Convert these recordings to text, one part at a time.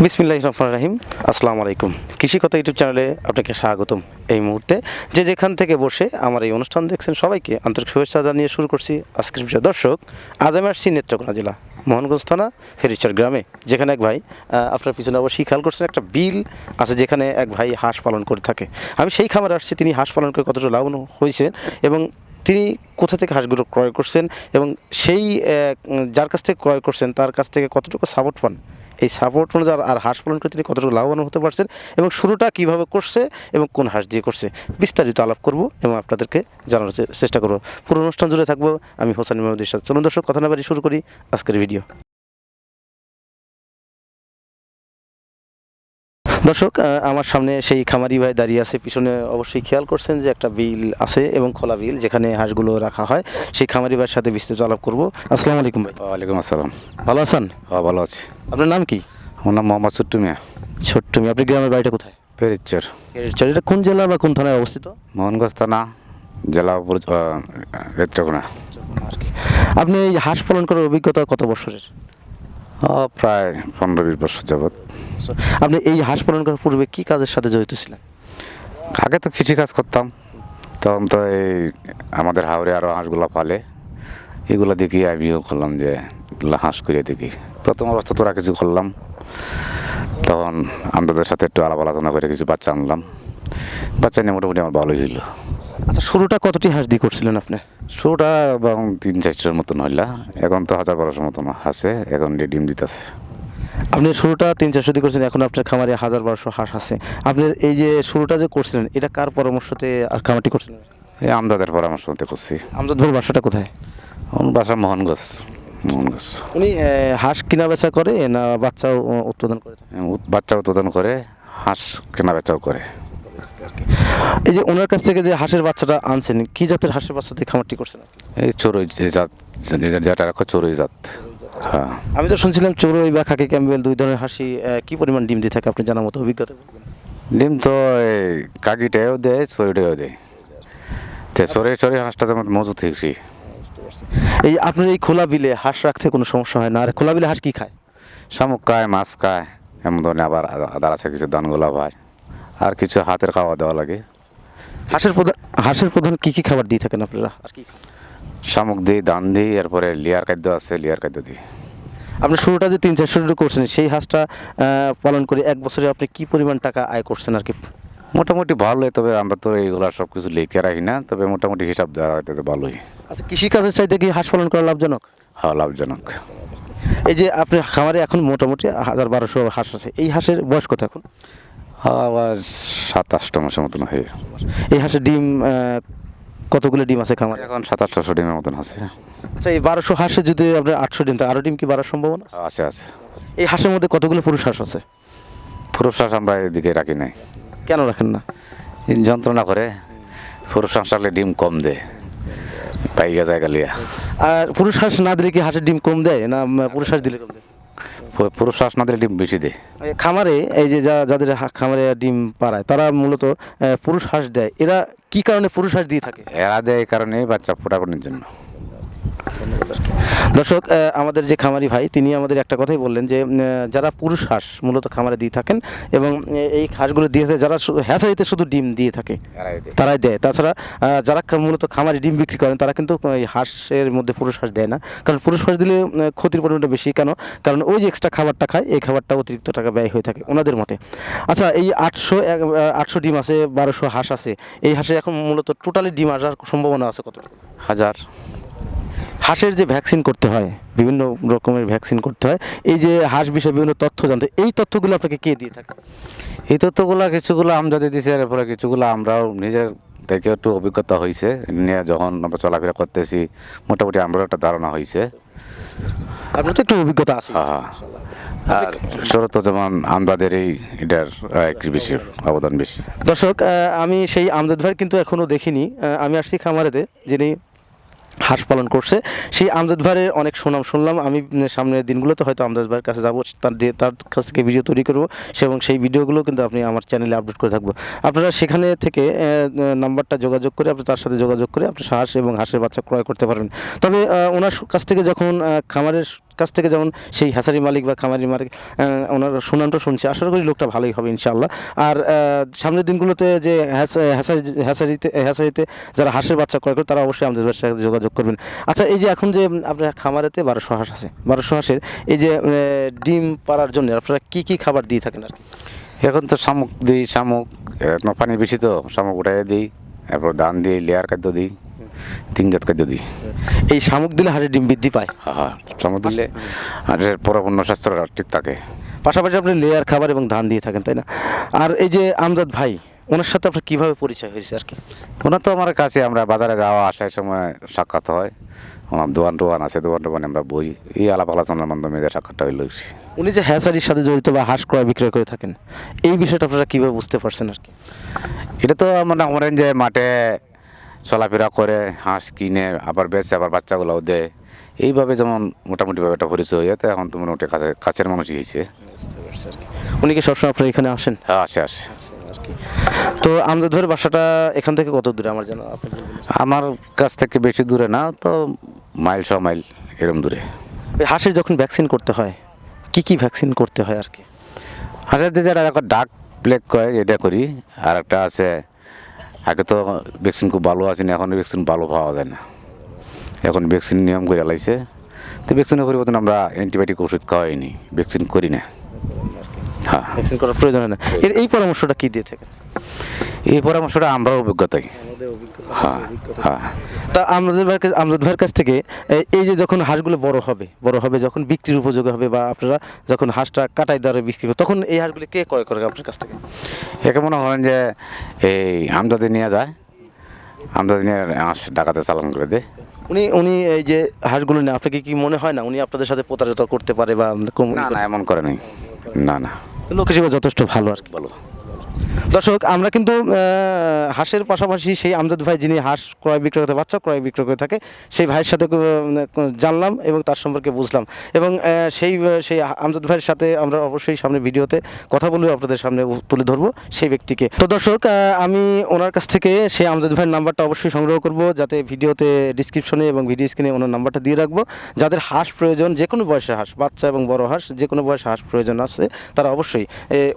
বিসমিল্লাহির রহমানির রহিম। আসসালামু আলাইকুম। কৃষি কথা ইউটিউব চ্যানেলে আপনাকে স্বাগতম। এই মুহূর্তে যে যেখান থেকে বসে আমার এই অনুষ্ঠান দেখছেন সবাইকে আন্তরিক শুভেচ্ছা জানিয়ে শুরু করছি আজকের বিষয়। দর্শক, আজ আমি আসছি নেত্রকোনা জেলা মোহনগঞ্জ থানা ফেরিচর গ্রামে, যেখানে এক ভাই আপনার পিছনে অবশ্যই খেয়াল করছেন একটা বিল আছে, যেখানে এক ভাই হাঁস পালন করে থাকে। আমি সেই খামারে আসছি, তিনি হাঁস পালন করে কতটা লাভবান হয়েছেন এবং তিনি কোথা থেকে হাঁসগুলো ক্রয় করছেন এবং সেই যার কাছ থেকে ক্রয় করছেন তার কাছ থেকে কতটুকু সাপোর্ট পান, এই সাপোর্ট অনুযায়ী আর হাঁস পালন করে তিনি কতটুকু লাভবান হতে পারছেন এবং শুরুটা কীভাবে করছে এবং কোন হাঁস দিয়ে করছে বিস্তারিত আলাপ করব এবং আপনাদেরকে জানানোর চেষ্টা করব। পুরো অনুষ্ঠান জুড়ে থাকবো আমি হোসেন মেহমুদের সাথে। চলুন দর্শক, কথা না বাড়িয়ে শুরু করি আজকের ভিডিও। দর্শক, আমার সামনে সেই খামারি ভাই দাঁড়িয়ে আছে। পিছনে অবশ্যই খেয়াল করছেন যে একটা বিল আছে এবং খোলা বিল যেখানে হাঁসগুলো রাখা হয়। সেই খামারি ভাইয়ের সাথে বিস্তারিত আলাপ করবো। আসসালামু আলাইকুম ভাই। ওয়ালাইকুম আসসালাম। ভালো আছেন? হ্যাঁ, ভালো আছি। আপনার নাম কি? আমার নাম মোহাম্মদ ছোট্টু মিয়া। ছোট্ট মিয়া। আপনি গ্রামের বাড়িটা কোথায়? ফেরিচর, এটা কোন জেলা বা কোন থানায় অবস্থিত? মোহনগঞ্জ থানা, জেলা নেত্রকোনা। আপনি এই হাঁস পালন করার অভিজ্ঞতা কত বছরের? প্রায় 15-20 বছর যাবৎ। আপনি এই হাঁস পালন করার পূর্বে কি কাজের সাথে জড়িত ছিলেন? আগে তো কৃষি কাজ করতাম, তখন তো এই আমাদের হাওড়ে আরও হাঁসগুলো পালে, এগুলো দেখি আমিও করলাম যে এগুলো হাঁস করে দেখি। প্রথম অবস্থা তোরা কিছু করলাম, তখন আমাদের সাথে একটু আলাপ আলোচনা করে কিছু বাচ্চা আনলাম। বাচ্চা নিয়ে মোটামুটি আমার ভালোই হইলো। আচ্ছা, শুরুটা কতটি হাঁস দিয়ে করছিলেন আপনি? শুরুটা এবং 3-4শোর মতন হইলা, এখন তো 1000-1200 মতন আছে, এখন ডিম দিতেছে। আপনি শুরুটা 300-400 দিয়ে করছেন, এখন আপনার খামারে 1000-1200 হাঁস আছে। আপনার এই যে শুরুটা যে করছিলেন, এটা কার পরামর্শতে আর খামারটি করছিলেন? এই আমদাদের পরামর্শ মতে করছি। আমজাদ ভাইয়ের বাসাটা কোথায়? আমার বাসা মোহনগঞ্জ। মোহনগঞ্জ। উনি হাঁস কিনা বেচা করে না বাচ্চাও উৎপাদন করে থাকে? বাচ্চা উৎপাদন করে, হাঁস কেনা বেচাও করে। এই যে ওনার কাছ থেকে যে হাঁসের বাচ্চাটা আনছেন, কি জাতের হাঁসের বাচ্চা দিয়ে খামারটি করছেন? এই চড়ুই জাত, যেটা রাখো চড়ুই জাত। হ্যাঁ, আমি তো শুনছিলাম চড়ুই বা খাকি ক্যাম্বেল দুই ধরনের হাঁসি কি পরিমাণ ডিম দিয়ে থাকে, আপনি জানার মতো অভিজ্ঞতা বলবেন? ডিম তো এই কাকিটাও দেয়, চড়ুইটাও দেয়। চড়ুই হাঁসটা যেমন মজুত হিসি। এই আপনার এই খোলা বিলে হাঁস রাখতে কোনো সমস্যা হয় না? আর খোলা বিলে হাঁস কি খায়? শামুক খায়, মাছ খায়, এমন ধরনের আবার আদার আছে কিছু দানগুলা ভাই, আর কিছু হাতের খাওয়া দেওয়া লাগে। হাঁসের প্রধান কি কি খাবার দিয়ে থাকেন আপনারা? আর কি খান? শামুক দিই, ধান দিই, এরপরে লিয়ার খাদ্য আছে, লিয়ার খাদ্য দিই। আপনি শুরুটা যে 300-400 করছেন, সেই হাঁসটা পালন করে এক বছরে আপনি কি পরিমাণ টাকা আয় করছেন আর কি? মোটামুটি ভালোই, তবে আমরা তো এইগুলা সব কিছু লিখে রাখি না, তবে মোটামুটি হিসাব দেওয়া হয়তো ভালোই। আচ্ছা, কৃষিকাজের চাইতে কি হাঁস পালন করা লাভজনক? হ্যাঁ, লাভজনক। এই যে আপনার খামারে এখন মোটামুটি 1000-1200 হাঁস আছে, এই হাঁসের বয়স কত এখন? আবার 7-8 মাসের মতন হয়ে। এই হাঁসের ডিম কতগুলো ডিম আছে খামারে? এখন 700-800 ডিমের মতন আছে। আচ্ছা, এই 1200 হাঁসে যদি আপনার 800 ডিম, আরও ডিম কি বাড়ার সম্ভাবনা আছে? আছে আছে। এই হাঁসের মধ্যে কতগুলো পুরুষ হাঁস আছে? পুরুষ হাঁস আমরা এদিকে রাখি নাই। কেন রাখেন না? যন্ত্রণা করে, পুরুষ হাঁস রাখলে ডিম কম দেয়, পাইগা জায়গা লিয়া। আর পুরুষ হাঁস না দিলে কি হাঁসের ডিম কম দেয় না পুরুষ হাঁস দিলে কম দেয়? পুরুষ হাঁস না দিলে ডিম বেশি দেয়। এই খামারে এই যে যাদের খামারে ডিম পাড়ায় তারা মূলত পুরুষ হাঁস দেয়, এরা কি কারণে পুরুষ হাঁস দিয়ে থাকে? এরা দেয় এই কারণে বাচ্চা ফোটানোর জন্য। দর্শক, আমাদের যে খামারি ভাই তিনি আমাদের একটা কথাই বললেন যে যারা পুরুষ হাঁস মূলত খামারে দিয়ে থাকেন এবং এই হাঁসগুলো দিয়ে থাকে যারা হ্যাঁচারিতে শুধু ডিম দিয়ে থাকে তারাই দেয়। তাছাড়া যারা মূলত খামারে ডিম বিক্রি করেন তারা কিন্তু এই হাঁসের মধ্যে পুরুষ হাঁস দেয় না, কারণ পুরুষ হাঁস দিলে ক্ষতির পরিমাণটা বেশি। কেন? কারণ ওই যে এক্সট্রা খাবারটা খায়, এই খাবারটা অতিরিক্ত টাকা ব্যয় হয়ে থাকে ওনাদের মতে। আচ্ছা, এই 800 ডিম আছে, 1200 হাঁস আছে, এই হাঁসে এখন মূলত টোটালি ডিম আসার সম্ভাবনা আছে কতটুকু? 1000। হাঁসের যে ভ্যাকসিন করতে হয়, বিভিন্ন রকমের ভ্যাকসিন করতে হয়, এই যে হাঁস বিষয়ে বিভিন্ন তথ্য জানতে, এই তথ্যগুলো আপনাকে কে দিয়ে থাকে? এই তথ্যগুলা কিছুগুলো আমজাদি দিছে, এরপরে কিছুগুলো আমরাও নিজের থেকে একটু অভিজ্ঞতা হয়েছে নিয়ে যখন আমরা চলাফেরা করতেছি, মোটামুটি আমরাও একটা ধারণা হয়েছে। আপনার তো একটু অভিজ্ঞতা আছে। হ্যাঁ, আর শরত যেমন আমদাদের এটার একটু বেশি অবদান বেশি। দর্শক, আমি সেই আমজাদ ভাই কিন্তু এখনও দেখিনি। আমি আসছি খামারেতে, যিনি হাঁস পালন করছে সেই আমজাদ ভাইয়ের অনেক সুনাম শুনলাম। আমি সামনের দিনগুলোতে হয়তো আমজাদ ভাইয়ের কাছে যাবো, তার কাছ থেকে ভিডিও তৈরি করবো এবং সেই ভিডিওগুলো কিন্তু আপনি আমার চ্যানেলে আপলোড করে থাকবো। আপনারা সেখানে থেকে নাম্বারটা যোগাযোগ করে আপনি তার সাথে যোগাযোগ করে আপনি হাঁস এবং হাঁসের বাচ্চা ক্রয় করতে পারবেন। তবে ওনার কাছ থেকে যখন খামারের কাছ থেকে যেমন সেই হ্যাচারি মালিক বা খামারি মালিক ওনার সুনামটা শুনছি, আশা করি লোকটা ভালোই হবে ইনশাআল্লাহ। আর সামনের দিনগুলোতে যে হ্যাচারিতে যারা হাঁসের বাচ্চা ক্রয় করে তারা অবশ্যই আমাদের সাথে যোগাযোগ করবেন। আচ্ছা, এই যে এখন যে আপনার খামারেতে 1200 হাঁস আছে, 1200 হাঁসের এই যে ডিম পাড়ার জন্য আপনারা কি কি খাবার দিয়ে থাকেন আর কি? এখন তো শামুক দিই, শামুক এখন পানি বেশি তো শামুক উঠাই দিই, তারপর ধান দিই, লেয়ার খাদ্য দিই, 3 জাত খাদ্য দিই। এই শামুক দিলে হাঁসের ডিম বৃদ্ধি পায়, হ্যাঁ, শামুক দিলে আর পরিপূর্ণ স্বাস্থ্যটা ঠিক থাকে। পাশাপাশি আপনি লেয়ার খাবার এবং ধান দিয়ে থাকেন, তাই না? আর এই যে আমজাদ ভাই, ওনার সাথে আপনার কীভাবে পরিচয় হয়েছে আর কি? ওনার তো আমার কাছে, আমরা বাজারে যাওয়া আসার সময় সাক্ষাৎ হয়, আমার দোকান টোকান আছে, দোকান টোকানে আমরা বই, এই আলাপ আলোচনার মাধ্যমে যে সাক্ষাৎটা হইল। উনি যে হ্যাচারির সাথে জড়িত বা হাঁস ক্রয় বিক্রয় করে থাকেন, এই বিষয়টা আপনারা কীভাবে বুঝতে পারছেন আর কি? এটা তো মানে আমাদের যে মাঠে চলাফেরা করে হাঁস কিনে আবার বেচে আবার বাচ্চাগুলোও দেয়, এইভাবে যেমন মোটামুটিভাবে একটা পরিচয় হয়ে, তো এখন তো মোটামুটি কাছের মানুষই হয়েছে। উনি কি সবসময় আপনার এখানে আসেন? হ্যাঁ, আসে। তো আমজাদ ভাইয়ের বাসাটা এখান থেকে কত দূরে আমার জানা আপনি বলবেন? আমার কাছ থেকে বেশি দূরে না, তো মাইল 100 মাইল এরম দূরে। ওই হাঁসের যখন ভ্যাকসিন করতে হয়, কি কি ভ্যাকসিন করতে হয় আর কি? হাঁসের যে যারা এখন ডাক প্লেগ কয় এটা করি, আর একটা আছে, আগে তো ভ্যাকসিন খুব ভালো আছে না, এখন ভ্যাকসিন ভালো পাওয়া যায় না, এখন ভ্যাকসিন নিয়ম করে লাইছে, তো ভ্যাকসিনের পরিবর্তন আমরা অ্যান্টিবায়োটিক ওষুধ খাওয়াইনি, ভ্যাকসিন করি না। হ্যাঁ, ভ্যাকসিন করার প্রয়োজন হয় না। এই পরামর্শটা কি দিয়ে থাকেন? এই পরামর্শটা আমরা অভিজ্ঞতাই। হ্যাঁ, হ্যাঁ। তা আমজাদ ভাইয়ের কাছ থেকে এই যে যখন হাঁসগুলো বড় হবে যখন বিক্রির উপযোগী হবে, বা আপনারা যখন হাঁসটা কাটাই দরে বিক্রি করবে, তখন এই হাঁসগুলো কে ক্রয় করে আপনার কাছ থেকে? একে মনে হয় যে এই আমদাদি নিয়ে যায়, আমদাদি নিয়ে হাঁস ডাকাতে চালান করে দেয়। উনি এই যে হাঁসগুলো নেয়, আপনাকে কি মনে হয় না উনি আপনাদের সাথে প্রতারিত করতে পারে বা না, এমন করে নাই, না। লোক হিসেবে যথেষ্ট ভালো আর কি? বলো। দর্শক, আমরা কিন্তু হাঁসের পাশাপাশি সেই আমজাদ ভাই যিনি হাঁস ক্রয় বিক্রয় করতে বাচ্চা ক্রয় বিক্রয় করে থাকে, সেই ভাইয়ের সাথে জানলাম এবং তার সম্পর্কে বুঝলাম, এবং সেই আমজাদ ভাইয়ের সাথে আমরা অবশ্যই সামনে ভিডিওতে কথা বলবো, আপনাদের সামনে তুলে ধরবো সেই ব্যক্তিকে। তো দর্শক, আমি ওনার কাছ থেকে সেই আমজাদ ভাইয়ের নাম্বারটা অবশ্যই সংগ্রহ করব, যাতে ভিডিওতে ডিসক্রিপশনে এবং ভিডিও স্ক্রিনে ওনার নাম্বারটা দিয়ে রাখবো। যাদের হাঁস প্রয়োজন, যে কোনো বয়সের হাঁস, বাচ্চা এবং বড় হাঁস, যে কোনো বয়সে হাঁস প্রয়োজন আছে, তারা অবশ্যই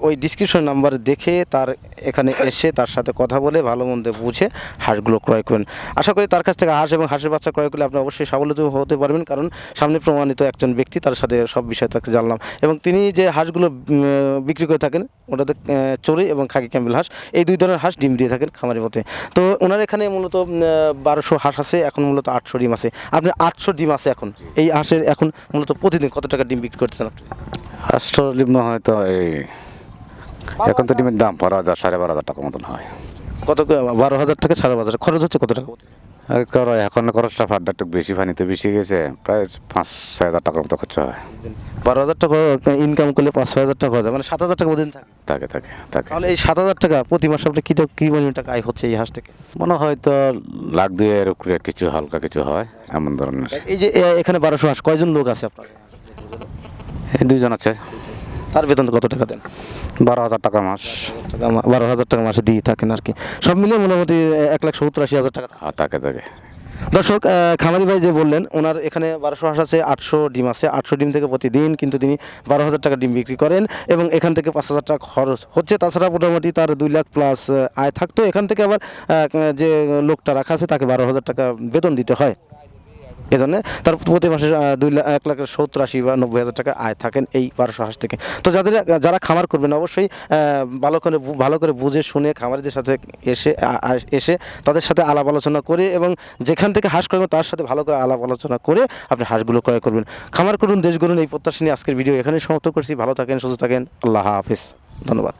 ওই ডিসক্রিপশন নাম্বার দেখে তার এখানে এসে তার সাথে কথা বলে ভালো মন্দ বুঝে হাঁসগুলো ক্রয় করবেন। আশা করি তার কাছ থেকে হাঁস এবং হাঁসের বাচ্চা ক্রয় করলে আপনি অবশ্যই স্বাবলম্বী হতে পারবেন, কারণ সামনে প্রমাণিত একজন ব্যক্তি, তার সাথে সব বিষয় তাকে জানলাম। এবং তিনি যে হাঁসগুলো বিক্রি করে থাকেন, ওটাতে চড়ুই এবং খাকি ক্যাম্বেল হাঁস, এই দুই ধরনের হাঁস ডিম দিয়ে থাকেন খামারের মধ্যে। তো ওনার এখানে মূলত 1200 হাঁস আছে, এখন মূলত 800 ডিম আছে। আপনি 800 ডিম আছে এখন, এই হাঁসের এখন মূলত প্রতিদিন কত টাকা ডিম বিক্রি করতেছেন আপনি? হাঁসটা ডিম হয়তো এই এখন তো ডিমের দাম 12,000 12,500 টাকা মতন হয়। কত? 12,000 টাকা, 12,500 খরচ হচ্ছে কত টাকা? এখন খরচটা ফাড্ডা একটু বেশি, পানিতে বেশি গেছে, প্রায় 5-6 হাজার টাকার মতো খরচা হয়। 12,000 টাকা ইনকাম করলে 5-6 হাজার টাকা হয়ে যায়, মানে 7,000 টাকা প্রতিদিন থাকে। থাকে। তাহলে এই 7,000 টাকা প্রতি মাসে আপনি কি পরিমাণ টাকা আয় হচ্ছে এই হাঁস থেকে? মনে হয় তো 1,2,000 এর উপরে কিছু হালকা কিছু হয় এমন ধরনের। এই যে এখানে 1200 হাঁস, কয়জন লোক আছে আপনার? এই 2 জন আছে। তার বেতন কত টাকা দেন? 12,000 টাকা মাস। 12,000 টাকা মাসে দিয়ে থাকেন আর কি। সব মিলিয়ে মোটামুটি 1,70,000-80,000 টাকা থাকে। দর্শক, খামারি ভাই যে বললেন, ওনার এখানে 1200 হাঁস আছে, 800 ডিম আছে, 800 ডিম থেকে প্রতিদিন কিন্তু তিনি 12,000 টাকা ডিম বিক্রি করেন, এবং এখান থেকে 5,000 টাকা খরচ হচ্ছে। তাছাড়া মোটামুটি তার 2 লাখ প্লাস আয় থাকতো। এখান থেকে আবার যে লোকটা রাখা আছে তাকে 12,000 টাকা বেতন দিতে হয়, এজন্য তার প্রতি মাসে 1,70,000-80,000 বা 90,000 টাকা আয় থাকেন এই 1200 হাঁস থেকে। তো যারা খামার করবেন অবশ্যই ভালো করে বুঝে শুনে খামারিদের সাথে এসে তাদের সাথে আলাপ আলোচনা করে, এবং যেখান থেকে হাঁস করবেন তার সাথে ভালো করে আলাপ আলোচনা করে আপনি হাঁসগুলো ক্রয় করবেন। খামার করুন, দেশ গড়ুন, এই প্রত্যাশা নিয়ে আজকের ভিডিও এখানেই সমাপ্ত করছি। ভালো থাকেন, সুস্থ থাকেন, আল্লাহ হাফেজ, ধন্যবাদ।